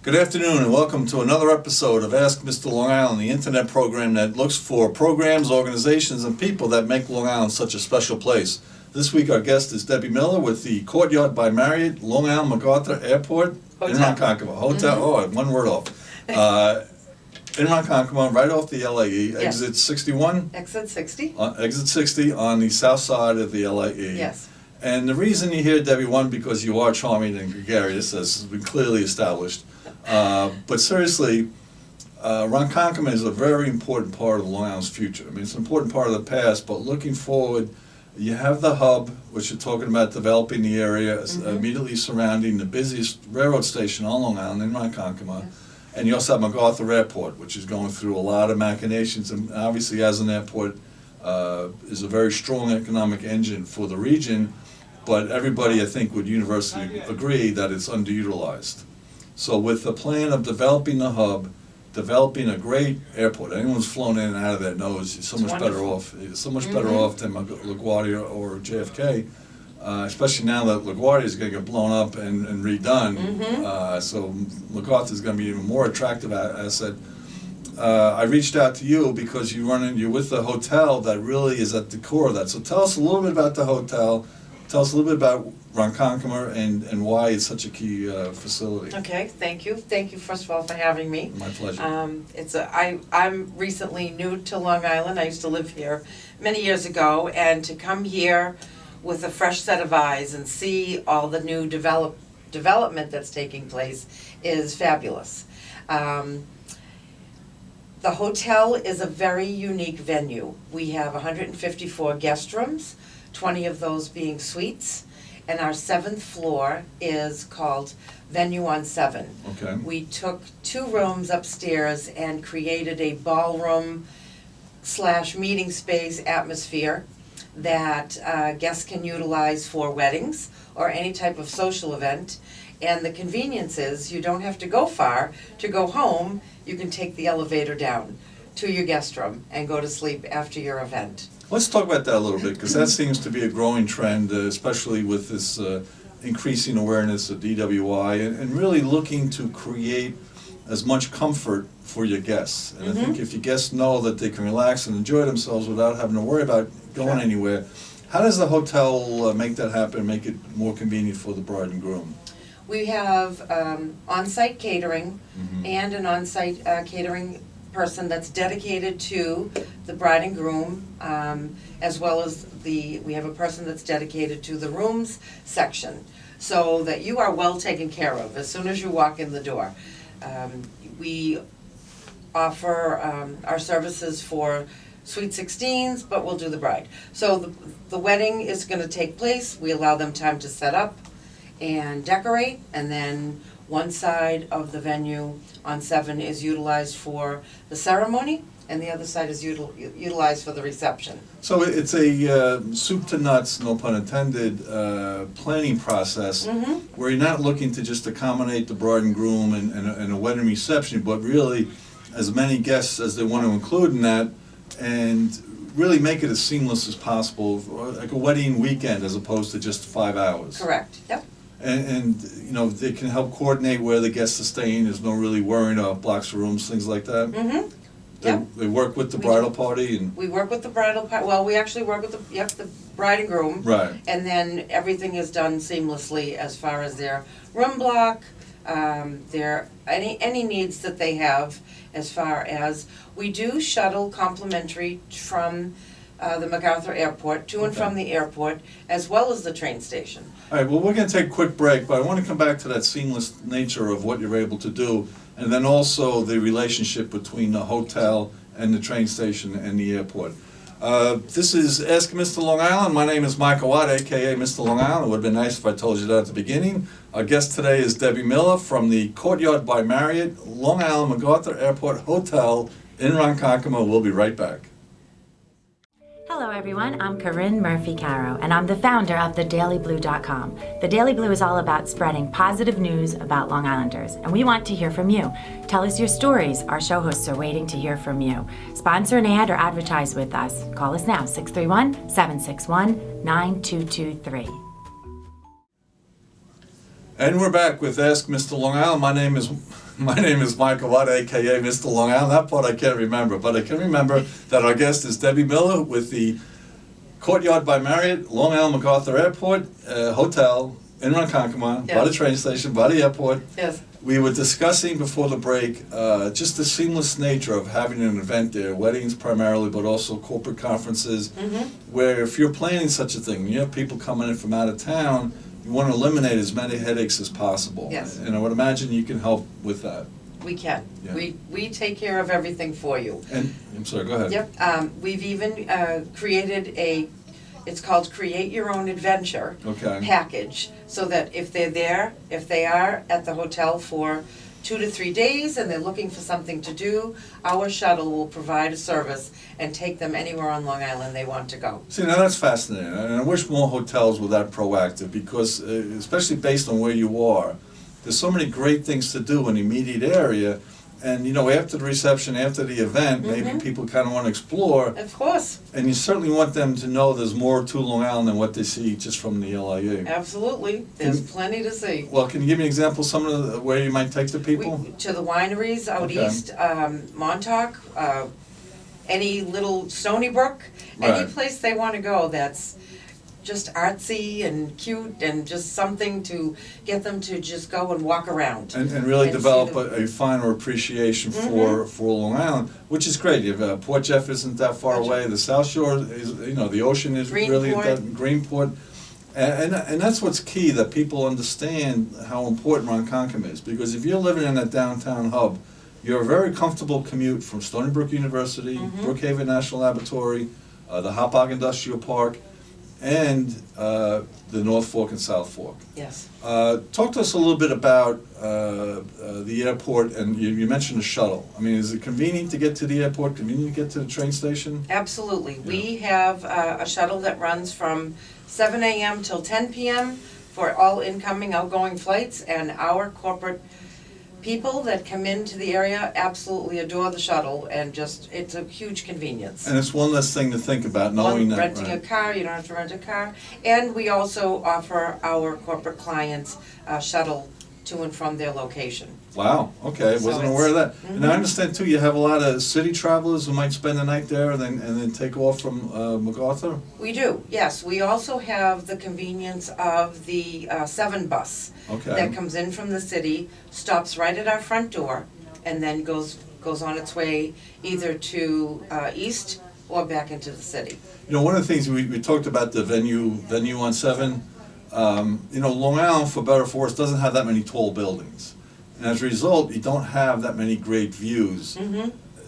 Good afternoon and welcome to another episode of Ask Mr. Long Island, the internet program that looks for programs, organizations, and people that make Long Island such a special place. This week our guest is Debbie Miller with the Courtyard by Marriot, Long Island MacArthur Airport in Ronkonkoma. Hotel, one word off. In Ronkonkoma, right off the LAE, Yes. exit 61? Exit 60? Exit 60 on the south side of the LAE. Yes. And the reason you're here, Debbie, one, because you are charming and gregarious, as has been clearly established. But seriously, Ronkonkoma is a very important part of Long Island's future. I mean, it's an important part of the past, but looking forward, you have the hub, which you're talking about developing the area immediately surrounding the busiest railroad station on Long Island in Ronkonkoma. Yes. And you also have MacArthur Airport, which is going through a lot of machinations, and obviously as an airport, is a very strong economic engine for the region, but everybody, I think, would universally agree that it's underutilized. So with the plan of developing the hub, developing a great airport, anyone who's flown in and out of there knows you're so much better off. You're so much better off than LaGuardia or JFK, especially now that LaGuardia is going to get blown up and redone. So MacArthur is going to be an even more attractive asset. I reached out to you because you're with the hotel that really is at the core of that. So tell us a little bit about the hotel. Tell us a little bit about Ronkonkoma and why it's such a key facility. Okay, thank you. Thank you, first of all, for having me. My pleasure. I'm recently new to Long Island. I used to live here many years ago, and to come here with a fresh set of eyes and see all the new development that's taking place is fabulous. The hotel is a very unique venue. We have 154 guest rooms, 20 of those being suites, and our 7th floor is called Venue on 7. Okay. We took 2 rooms upstairs and created a ballroom / meeting space atmosphere that guests can utilize for weddings or any type of social event. And the convenience is you don't have to go far to go home. You can take the elevator down to your guest room and go to sleep after your event. Let's talk about that a little bit, because that seems to be a growing trend, especially with this increasing awareness of DWI and really looking to create as much comfort for your guests. And I think if your guests know that they can relax and enjoy themselves without having to worry about going anywhere, how does the hotel make that happen, make it more convenient for the bride and groom? We have on-site catering and an on-site catering person that's dedicated to the bride and groom, as well as we have a person that's dedicated to the rooms section, so that you are well taken care of as soon as you walk in the door. We offer our services for Sweet 16s, but we'll do the bride. So the wedding is going to take place. We allow them time to set up and decorate, and then one side of the venue on 7 is utilized for the ceremony, and the other side is utilized for the reception. So it's a soup to nuts, no pun intended, planning process where you're not looking to just accommodate the bride and groom and a wedding reception, but really as many guests as they want to include in that, and really make it as seamless as possible, like a wedding weekend as opposed to just 5 hours. Correct, yep. And you know, they can help coordinate where the guests are staying. There's no really worrying about blocks of rooms, things like that. Yep. They work with the bridal party and. We work with the bridal party. Well, we actually work with the bride and groom. Right. And then everything is done seamlessly as far as their room block, their any needs that they have. As far as we do shuttle complimentary from the MacArthur Airport to and from the airport, as well as the train station. All right, well, we're going to take a quick break, but I want to come back to that seamless nature of what you're able to do, and then also the relationship between the hotel and the train station and the airport. This is Ask Mr. Long Island. My name is Micheal Watt, a.k.a. Mr. Long Island. It would have been nice if I told you that at the beginning. Our guest today is Debbie Miller from the Courtyard by Marriot, Long Island MacArthur Airport Hotel in Ronkonkoma. We'll be right back. Hello everyone, I'm Corinne Murphy-Caro, and I'm the founder of TheDailyBlue.com. The Daily Blue is all about spreading positive news about Long Islanders, and we want to hear from you. Tell us your stories. Our show hosts are waiting to hear from you. Sponsor an ad or advertise with us. Call us now, 631-761-9223. And we're back with Ask Mr. Long Island. My name is My name is Micheal Watt, a.k.a. Mr. Long Island. That part I can't remember, but I can remember that our guest is Debbie Miller with the Courtyard by Marriott, Long Island MacArthur Airport Hotel in Ronkonkoma, by the train station, by the airport. Yes. We were discussing before the break just the seamless nature of having an event there, weddings primarily, but also corporate conferences, where if you're planning such a thing, you have people coming in from out of town, you want to eliminate as many headaches as possible. Yes. And I would imagine you can help with that. We can. Yeah. We take care of everything for you. And, I'm sorry, go ahead. Yep. We've even created it's called Create Your Own Adventure package, so that if they are at the hotel for 2 to 3 days and they're looking for something to do, our shuttle will provide a service and take them anywhere on Long Island they want to go. See, now that's fascinating, and I wish more hotels were that proactive, because especially based on where you are, there's so many great things to do in the immediate area, and after the reception, after the event, maybe people kind of want to explore, Of course. and you certainly want them to know there's more to Long Island than what they see just from the LIA. Absolutely. There's plenty to see. Well, can you give me an example of some of where you might take the people? To the wineries out east, Montauk, any little Stony Brook, any place they want to go that's just artsy and cute and just something to get them to just go and walk around. And really and develop see a finer appreciation for Long Island, which is great. You have Port Jeff isn't that far away. The South Shore is, the ocean is really at that Greenport. And that's what's key, that people understand how important Ronkonkoma is. Because if you're living in that downtown hub, you're a very comfortable commute from Stony Brook University, Brookhaven National Laboratory, the Hauppauge Industrial Park, and the North Fork and South Fork. Yes. Talk to us a little bit about the airport, and you mentioned a shuttle. I mean, is it convenient to get to the airport, convenient to get to the train station? Absolutely. Yeah. We have a shuttle that runs from 7 a.m. till 10 p.m. for all incoming, outgoing flights, and our corporate people that come into the area absolutely adore the shuttle, and it's a huge convenience. And it's one less thing to think about, knowing that, Renting a car, you don't have to rent a car. And we also offer our corporate clients a shuttle to and from their location. Wow, okay, So wasn't it's- aware of that. And I understand too, you have a lot of city travelers who might spend the night there and then take off from MacArthur? We do, yes. We also have the convenience of the 7 bus Okay. that comes in from the city, stops right at our front door, and then goes on its way either to east or back into the city. One of the things we talked about, the venue on 7. Long Island, for better or for worse, doesn't have that many tall buildings. And as a result, you don't have that many great views.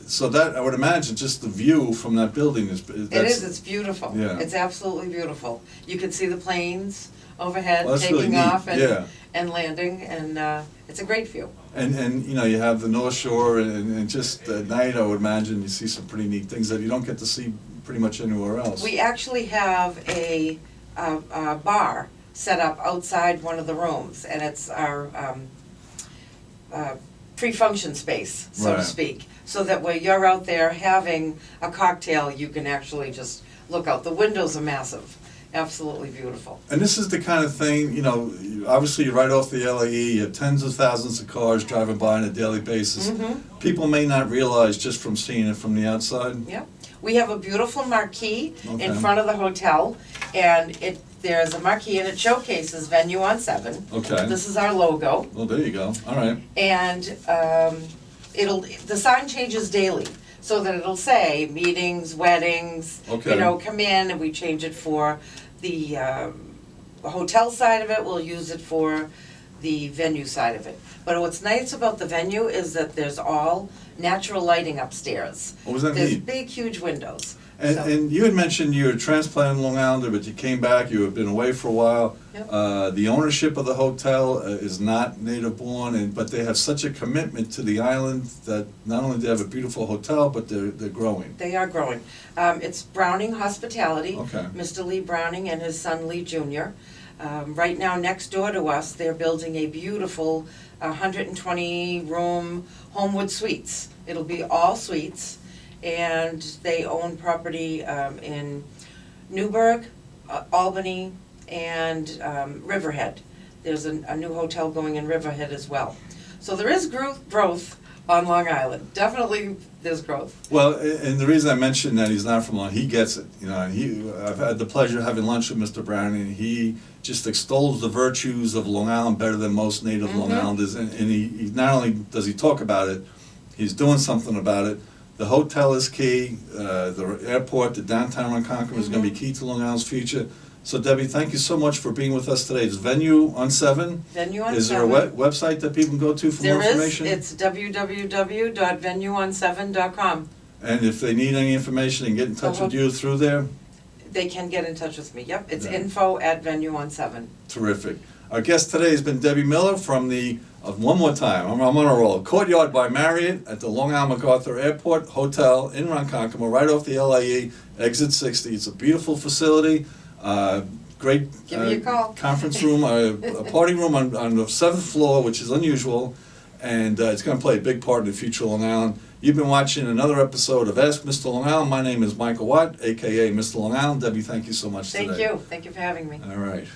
So that, I would imagine, just the view from that building is... It's beautiful. Yeah. It's absolutely beautiful. You can see the planes overhead Well, that's really taking neat. off Yeah. and landing, and it's a great view. And you have the North Shore, and just at night, I would imagine you see some pretty neat things that you don't get to see pretty much anywhere else. We actually have a bar set up outside one of the rooms, and it's our pre-function space, so to Right. speak. So that when you're out there having a cocktail, you can actually just look out. The windows are massive, absolutely beautiful. And this is the kind of thing, obviously you're right off the LAE, you have tens of thousands of cars driving by on a daily basis. People may not realize just from seeing it from the outside. Yep. We have a beautiful marquee in Okay. front of the hotel, and there's a marquee and it showcases Venue on 7. Okay. This is our logo. Well, there you go. All right. And the sign changes daily, so that it'll say meetings, weddings, Okay. come in, and we change it for the hotel side of it, we'll use it for the venue side of it. But what's nice about the venue is that there's all natural lighting upstairs. What was that There's neat? big, huge windows. And, So- and you had mentioned you were transplanted Long Islander, but you came back, you had been away for a while. Yep. The ownership of the hotel is not native born, but they have such a commitment to the island that not only do they have a beautiful hotel, but they're growing. They are growing. It's Browning Hospitality. Okay. Mr. Lee Browning and his son Lee Jr. Right now, next door to us, they're building a beautiful 120-room Homewood Suites. It'll be all suites, and they own property in Newburgh, Albany, and Riverhead. There's a new hotel going in Riverhead as well. So there is growth on Long Island. Definitely there's growth. Well, and the reason I mentioned that he's not from Long, he gets it, you know, and I've had the pleasure of having lunch with Mr. Brown, and he just extols the virtues of Long Island better than most native Long Islanders, and he not only does he talk about it, he's doing something about it. The hotel is key, the airport, the downtown Ronkonkoma is gonna be key to Long Island's future. So Debbie, thank you so much for being with us today. It's Venue on 7. Venue on 7. Is there a website that people can go to for more information? There is. It's www.venueon7.com. And if they need any information and get in touch with you through there? They can get in touch with me, yep. It's Yeah. info@venueon7. Terrific. Our guest today has been Debbie Miller from the, one more time, I'm on a roll, Courtyard by Marriott at the Long Island MacArthur Airport Hotel in Ronkonkoma, right off the LIE, exit 60. It's a beautiful facility, great Give me a call. conference room, a party room on the 7th floor, which is unusual, and it's going to play a big part in the future of Long Island. You've been watching another episode of Ask Mr. Long Island. My name is Micheal Watt, a.k.a. Mr. Long Island. Debbie, thank you so much today. Thank you. Thank you for having me. All right.